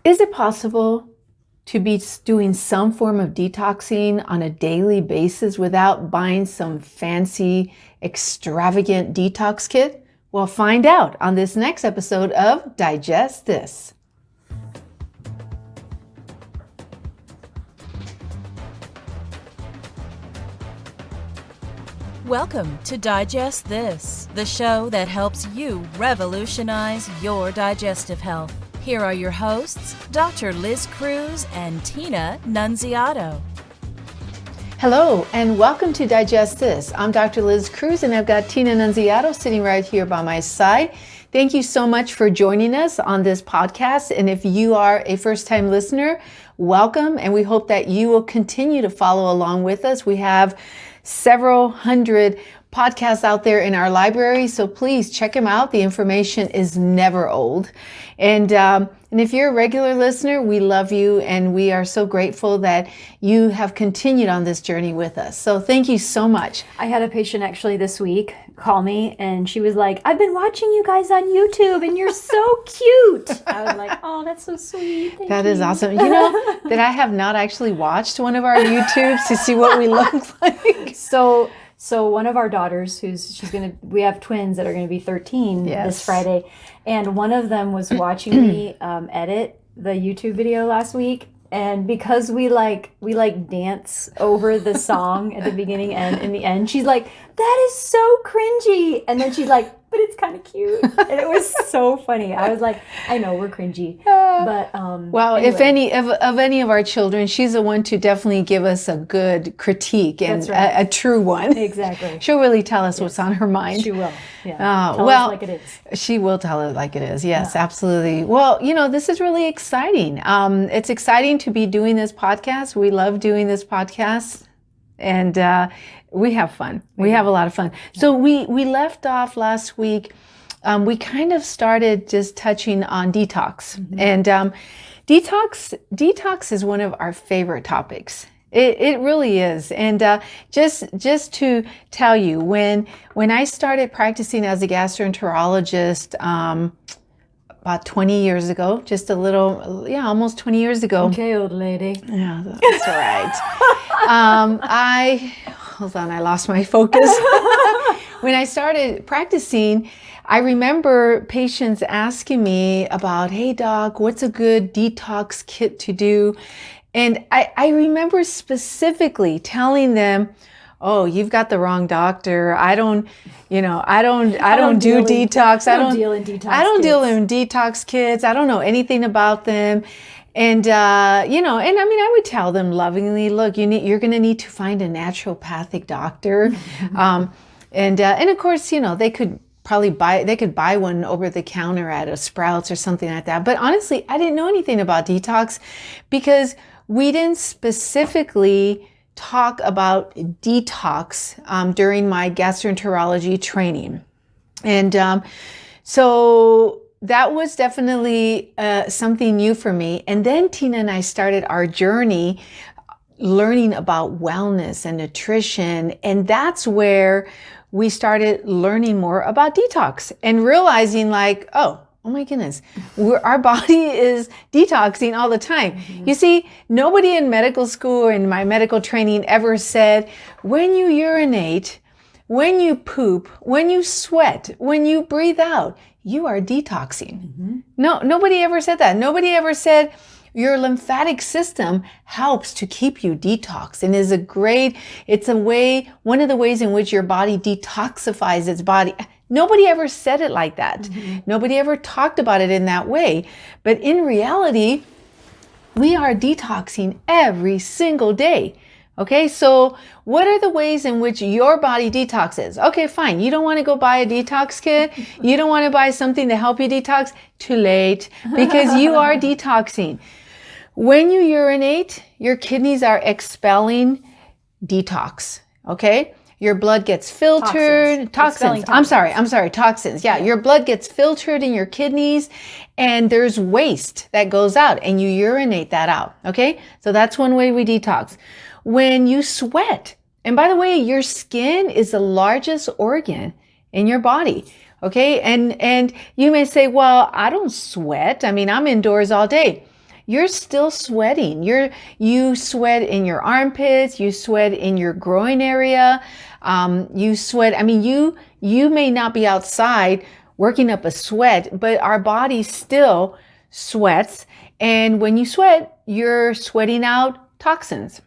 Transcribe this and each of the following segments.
Is it possible to be doing some form of detoxing on a daily basis without buying some fancy, extravagant detox kit? Well, find out on this next episode of Digest This. Welcome to Digest This, the show that helps you revolutionize your digestive health. Here are your hosts, Dr. Liz Cruz and Tina Nunziato. Hello, and welcome to Digest This. I'm Dr. Liz Cruz, and I've got Tina Nunziato sitting right here by my side. Thank you so much for joining us on this podcast. And if you are a first-time listener, welcome, and we hope that you will continue to follow along with us. We have several hundred podcasts out there in our library, so please check them out. The information is never old. And if you're a regular listener, we love you, and we are so grateful that you have continued on this journey with us. So thank you so much. I had a patient actually this week call me, and she was like, I've been watching you guys on YouTube, and you're so cute. I was like, oh, that's so sweet. Thank That you. is awesome. You know that I have not actually watched one of our YouTubes to see what we look like. So one of our daughters, we have twins that are going to be 13 this Friday. And one of them was watching me edit the YouTube video last week. And because we dance over the song at the beginning and in the end, she's like, that is so cringy. And then she's like, but it's kind of cute. And it was so funny. I was like, I know we're cringy. But well, anyway. if any of our children, she's the one to definitely give us a good critique and That's right. a true one. Exactly. She'll really tell us what's on her mind. She will. Yeah. Tell well, us like it is. She will tell it like it is. Yes, absolutely. Well, this is really exciting. It's exciting to be doing this podcast. We love doing this podcast, and we have fun. We have a lot of fun. Yeah. So we left off last week. We kind of started just touching on detox, and detox is one of our favorite topics. It really is. And just to tell you, when I started practicing as a gastroenterologist about 20 years ago, almost 20 years ago. Okay, old lady. Yeah, that's all right. Hold on, I lost my focus. When I started practicing, I remember patients asking me about, hey doc, what's a good detox kit to do? And I remember specifically telling them, oh, you've got the wrong doctor. I don't do detox. I don't deal in detox. I don't deal in detox kits. I don't know anything about them. And, I would tell them lovingly, look, you're going to need to find a naturopathic doctor. And of course, they could buy one over the counter at a Sprouts or something like that. But honestly, I didn't know anything about detox because we didn't specifically talk about detox during my gastroenterology training. And so that was definitely something new for me. And then Tina and I started our journey learning about wellness and nutrition. And that's where we started learning more about detox and realizing oh my goodness, our body is detoxing all the time. You see, nobody in medical school or in my medical training ever said, when you urinate, when you poop, when you sweat, when you breathe out, you are detoxing. No, nobody ever said that. Nobody ever said your lymphatic system helps to keep you detoxed and is one of the ways in which your body detoxifies its body. Nobody ever said it like that. Nobody ever talked about it in that way. But in reality, we are detoxing every single day. Okay, so what are the ways in which your body detoxes? Okay, fine. You don't want to go buy a detox kit. You don't want to buy something to help you detox. Too late, because you are detoxing. When you urinate, your kidneys are expelling detox. Okay? Your blood gets filtered. Toxins. I'm sorry. Toxins. Yeah. Your blood gets filtered in your kidneys and there's waste that goes out and you urinate that out. Okay. So that's one way we detox. When you sweat, and by the way, your skin is the largest organ in your body. Okay. And you may say, well, I don't sweat. I mean, I'm indoors all day. you're still sweating. You sweat in your armpits, you sweat in your groin area, you sweat. I mean, you may not be outside working up a sweat, but our body still sweats. And when you sweat, you're sweating out toxins.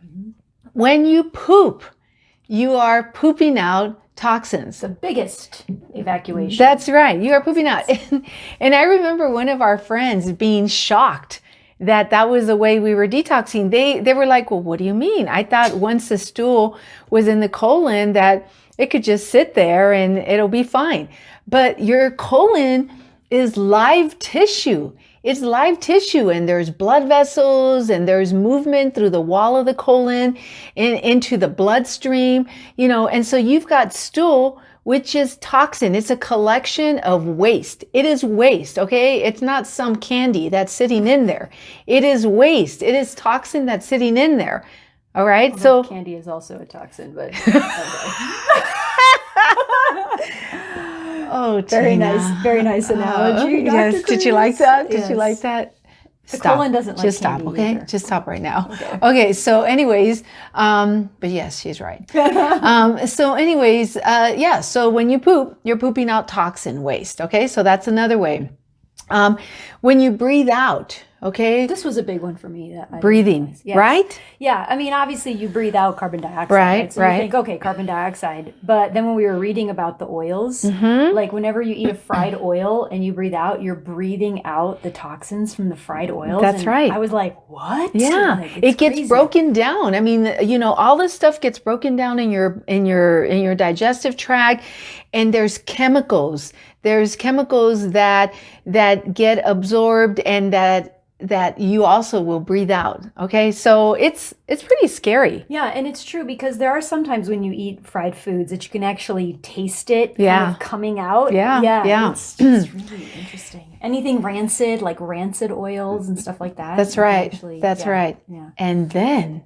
When you poop, you are pooping out toxins. The biggest evacuation. That's right. You are pooping out. And I remember one of our friends being shocked that was the way we were detoxing. They were like, well, what do you mean? I thought once the stool was in the colon that it could just sit there and it'll be fine. But your colon is live tissue. It's live tissue, and there's blood vessels, and there's movement through the wall of the colon and into the bloodstream, and so you've got stool, which is toxin. It's a collection of waste. It is waste, okay? It's not some candy that's sitting in there. It is waste. It is toxin that's sitting in there. All right? So candy is also a toxin, but Oh, very Tina. nice, very nice analogy. Yes. Did you like that? Did you like that? The colon doesn't like Just stop, candy okay? either. Just stop right now. Okay. So, anyways, but yes, she's right. So, anyways, yeah. So when you poop, you're pooping out toxin waste. Okay. So that's another way. When you breathe out, okay. This was a big one for me. That I breathing, yes. right? Yeah, I mean, obviously you breathe out carbon dioxide, right? So you think, okay, carbon dioxide. But then when we were reading about the oils, like whenever you eat a fried oil and you breathe out, you're breathing out the toxins from the fried oils. That's right. I was like, what? Yeah, like, it gets crazy. broken down. I mean, all this stuff gets broken down in your digestive tract, and there's chemicals. There's chemicals that get absorbed and that you also will breathe out. Okay. So it's pretty scary. Yeah. And it's true because there are sometimes when you eat fried foods that you can actually taste it kind of coming out. Yeah. It's just really interesting. Anything rancid, like rancid oils and stuff like that. That's right. That's right. Yeah. And then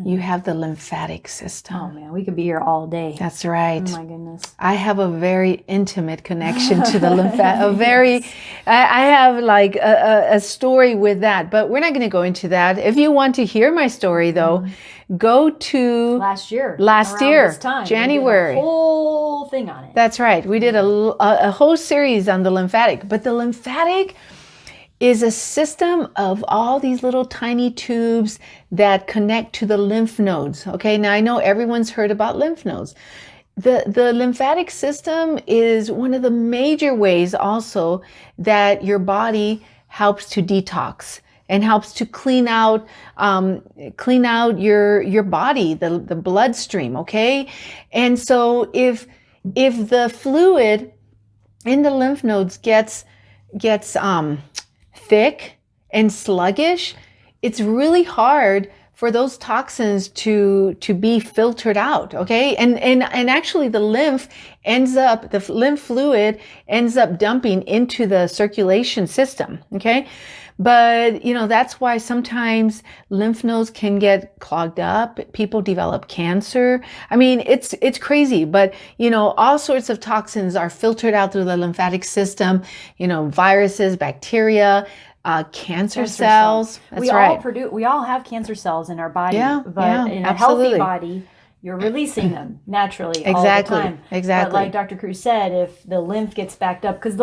you have the lymphatic system. Oh man, we could be here all day. That's right. Oh my goodness. I have a very intimate connection to the lymphatic. I have like a story with that, but we're not going to go into that. If you want to hear my story though, go to last year, this time, January. We did a whole thing on it. That's right. We did a whole series on the lymphatic, but the lymphatic is a system of all these little tiny tubes that connect to the lymph nodes. Okay, now I know everyone's heard about lymph nodes. The lymphatic system is one of the major ways also that your body helps to detox and helps to clean out your body, the bloodstream. Okay, and so if the fluid in the lymph nodes gets thick and sluggish, it's really hard for those toxins to be filtered out. Okay, and actually the lymph fluid ends up dumping into the circulation system. Okay, but that's why sometimes lymph nodes can get clogged up. People develop cancer. I mean, it's crazy, but all sorts of toxins are filtered out through the lymphatic system. Viruses, bacteria, cancer cells. That's right. We all have cancer cells in our body, but in a healthy body, you're releasing them naturally all the time. Exactly. But like Dr. Cruz said, if the lymph gets backed up, because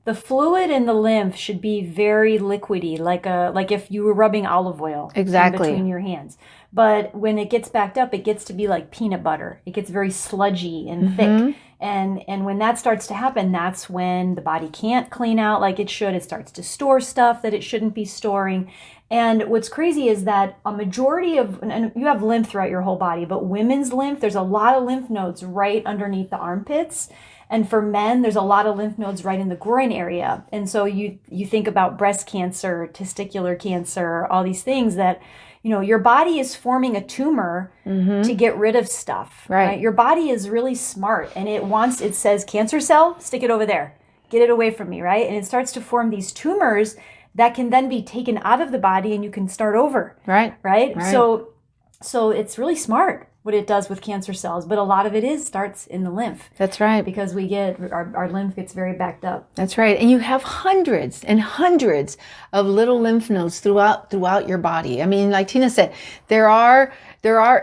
the fluid in the lymph should be very liquidy, like if you were rubbing olive oil in between your hands. But when it gets backed up, it gets to be like peanut butter. It gets very sludgy and thick. And when that starts to happen, that's when the body can't clean out like it should. It starts to store stuff that it shouldn't be storing. And what's crazy is that a majority of, and you have lymph throughout your whole body, but women's lymph, there's a lot of lymph nodes right underneath the armpits. And for men, there's a lot of lymph nodes right in the groin area. And so you think about breast cancer, testicular cancer, all these things that, your body is forming a tumor to get rid of stuff. Right. Your body is really smart, and it says cancer cell, stick it over there, get it away from me, right? And it starts to form these tumors that can then be taken out of the body, and you can start over. Right. So it's really smart. what it does with cancer cells, but a lot of it starts in the lymph. That's right. Because we get our lymph gets very backed up. That's right. And you have hundreds and hundreds of little lymph nodes throughout your body. I mean, like Tina said, there are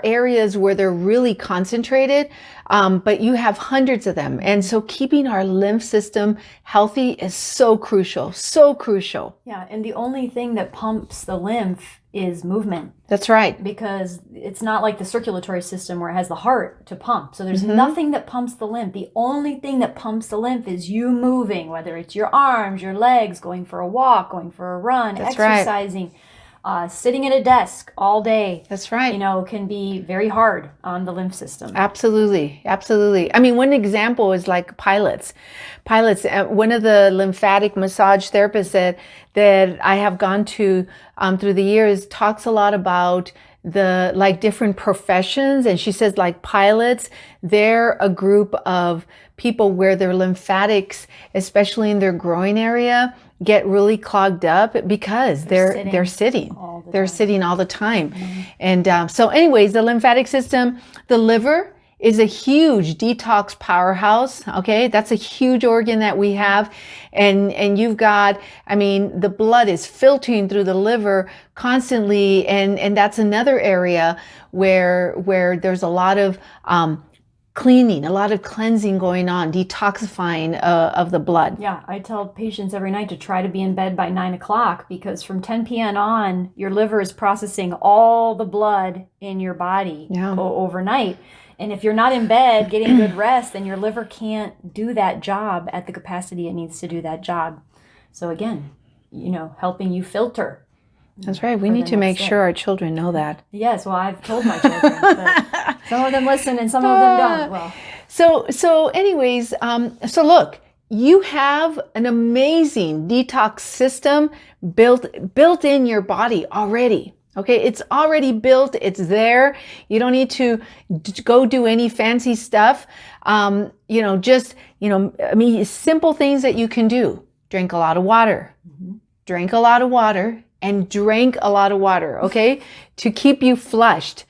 areas where they're really concentrated, but you have hundreds of them. And so keeping our lymph system healthy is so crucial, so crucial. Yeah, and the only thing that pumps the lymph is movement. That's right. Because it's not like the circulatory system where it has the heart to pump. So there's nothing that pumps the lymph. The only thing that pumps the lymph is you moving, whether it's your arms, your legs, going for a walk, going for a run, That's exercising. Right. Sitting at a desk all day. That's right. Can be very hard on the lymph system. Absolutely. Absolutely. I mean, one example is like pilots. One of the lymphatic massage therapists that I have gone to through the years talks a lot about the like different professions. And she says like pilots, they're a group of people where their lymphatics, especially in their groin area, get really clogged up because they're sitting all the time. Mm-hmm. And so anyways, the lymphatic system, the liver is a huge detox powerhouse. Okay. That's a huge organ that we have. And you've got, I mean, the blood is filtering through the liver constantly. And that's another area where there's a lot of, cleaning, a lot of cleansing going on, detoxifying of the blood. Yeah, I tell patients every night to try to be in bed by 9 o'clock because from 10 p.m. on, your liver is processing all the blood in your body overnight. And if you're not in bed getting good rest, then your liver can't do that job at the capacity it needs to do that job. So again, helping you filter. That's right. We need to make sure our children know that. Yes. Well, I've told my children, but some of them listen and some of them don't. Well, so anyways, so look, you have an amazing detox system built in your body already. Okay. It's already built. It's there. You don't need to go do any fancy stuff. I mean, simple things that you can do. Drink a lot of water. Mm-hmm. Drink a lot of water. And drink a lot of water, okay? To keep you flushed.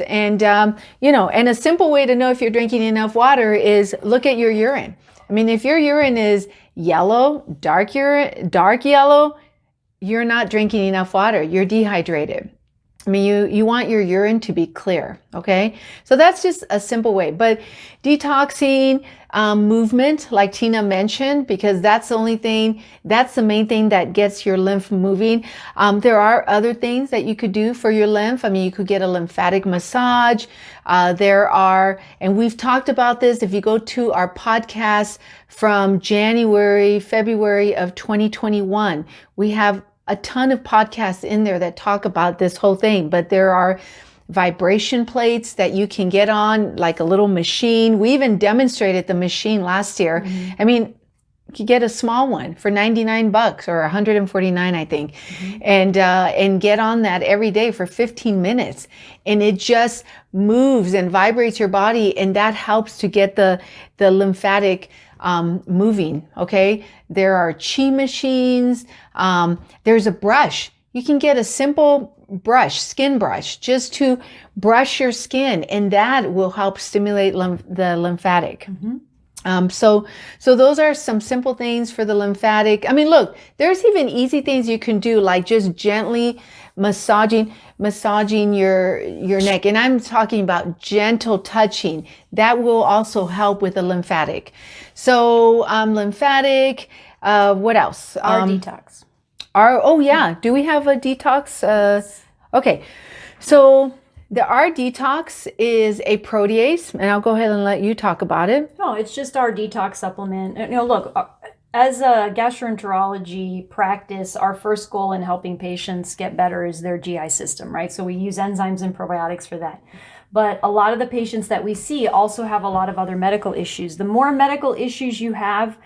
And, and a simple way to know if you're drinking enough water is look at your urine. I mean, if your urine is yellow, dark yellow, you're not drinking enough water. You're dehydrated. I mean, you want your urine to be clear, okay? So that's just a simple way. But detoxing, movement, like Tina mentioned, because that's the main thing that gets your lymph moving. There are other things that you could do for your lymph. I mean, you could get a lymphatic massage. And we've talked about this. If you go to our podcast from February of 2021, we have a ton of podcasts in there that talk about this whole thing, but there are vibration plates that you can get on, like a little machine. We even demonstrated the machine last year. Mm-hmm. I mean, you could get a small one for $99 or $149, I think, mm-hmm. and get on that every day for 15 minutes. And it just moves and vibrates your body. And that helps to get the lymphatic moving. Okay. There are chi machines. There's a brush. You can get a simple brush, skin brush, just to brush your skin, and that will help stimulate the lymphatic. Mm-hmm. So those are some simple things for the lymphatic. I mean, look, there's even easy things you can do, like just gently massaging your neck. And I'm talking about gentle touching. That will also help with the lymphatic. So, lymphatic, what else? Our detox. Do we have a detox? Okay. So our detox is a protease, and I'll go ahead and let you talk about it. No, it's just our detox supplement. Look, as a gastroenterology practice, our first goal in helping patients get better is their GI system, right? So we use enzymes and probiotics for that. But a lot of the patients that we see also have a lot of other medical issues. The more medical issues you have,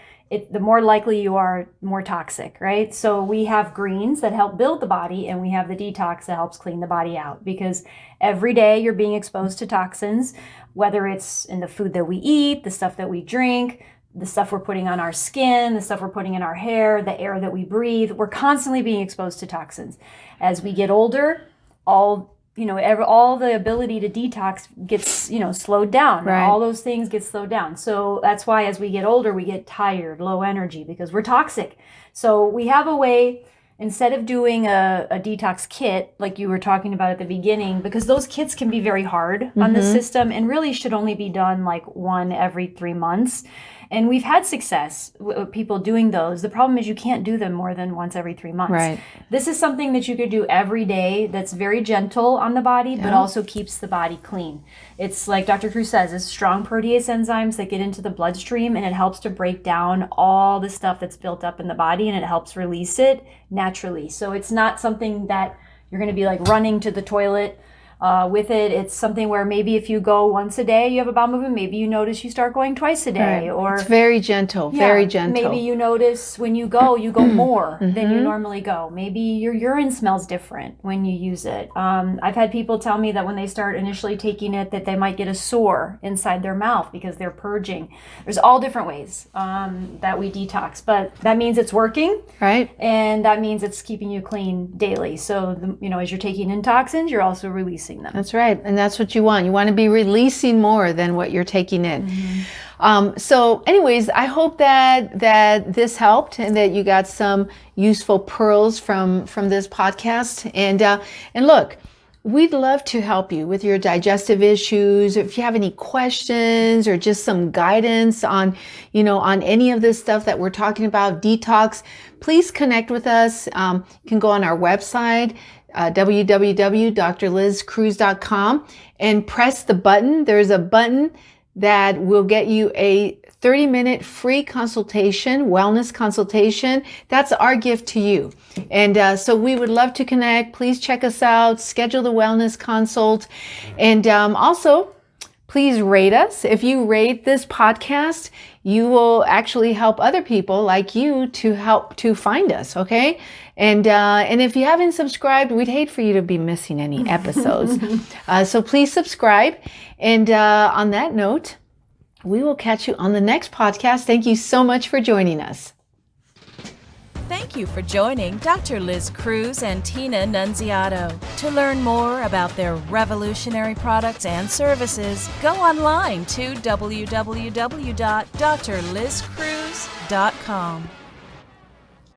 the more likely you are more toxic, right? So we have greens that help build the body, and we have the detox that helps clean the body out, because every day you're being exposed to toxins, whether it's in the food that we eat, the stuff that we drink, the stuff we're putting on our skin, the stuff we're putting in our hair, the air that we breathe. We're constantly being exposed to toxins. As we get older, all all the ability to detox gets, slowed down. Right. All those things get slowed down. So that's why as we get older, we get tired, low energy, because we're toxic. So we have a way, instead of doing a detox kit, like you were talking about at the beginning, because those kits can be very hard on the system and really should only be done like one every 3 months. And we've had success with people doing those. The problem is you can't do them more than once every 3 months. Right. This is something that you could do every day that's very gentle on the body, but also keeps the body clean. It's like Dr. Cruz says, it's strong protease enzymes that get into the bloodstream, and it helps to break down all the stuff that's built up in the body, and it helps release it naturally. So it's not something that you're going to be like running to the toilet with it. It's something where maybe if you go once a day, you have a bowel movement, maybe you notice you start going twice a day. Right. Or it's very gentle, very gentle. Maybe you notice when you go more than you normally go. Maybe your urine smells different when you use it. I've had people tell me that when they start initially taking it, that they might get a sore inside their mouth because they're purging. There's all different ways that we detox, but that means it's working. Right. And that means it's keeping you clean daily. So, as you're taking in toxins, you're also releasing them. That's right. And that's what you want. You want to be releasing more than what you're taking in. So anyways, I hope that this helped and that you got some useful pearls from this podcast. And look, we'd love to help you with your digestive issues. If you have any questions or just some guidance on, on any of this stuff that we're talking about, detox, please connect with us. You can go on our website, www.drlizcruz.com, and press the button. There's a button that will get you a 30-minute free consultation, wellness consultation. That's our gift to you. And so we would love to connect. Please check us out, schedule the wellness consult. And also, please rate us. If you rate this podcast, you will actually help other people like you to help to find us, okay? And if you haven't subscribed, we'd hate for you to be missing any episodes. So please subscribe. And on that note, we will catch you on the next podcast. Thank you so much for joining us. Thank you for joining Dr. Liz Cruz and Tina Nunziato. To learn more about their revolutionary products and services, go online to www.drlizcruz.com.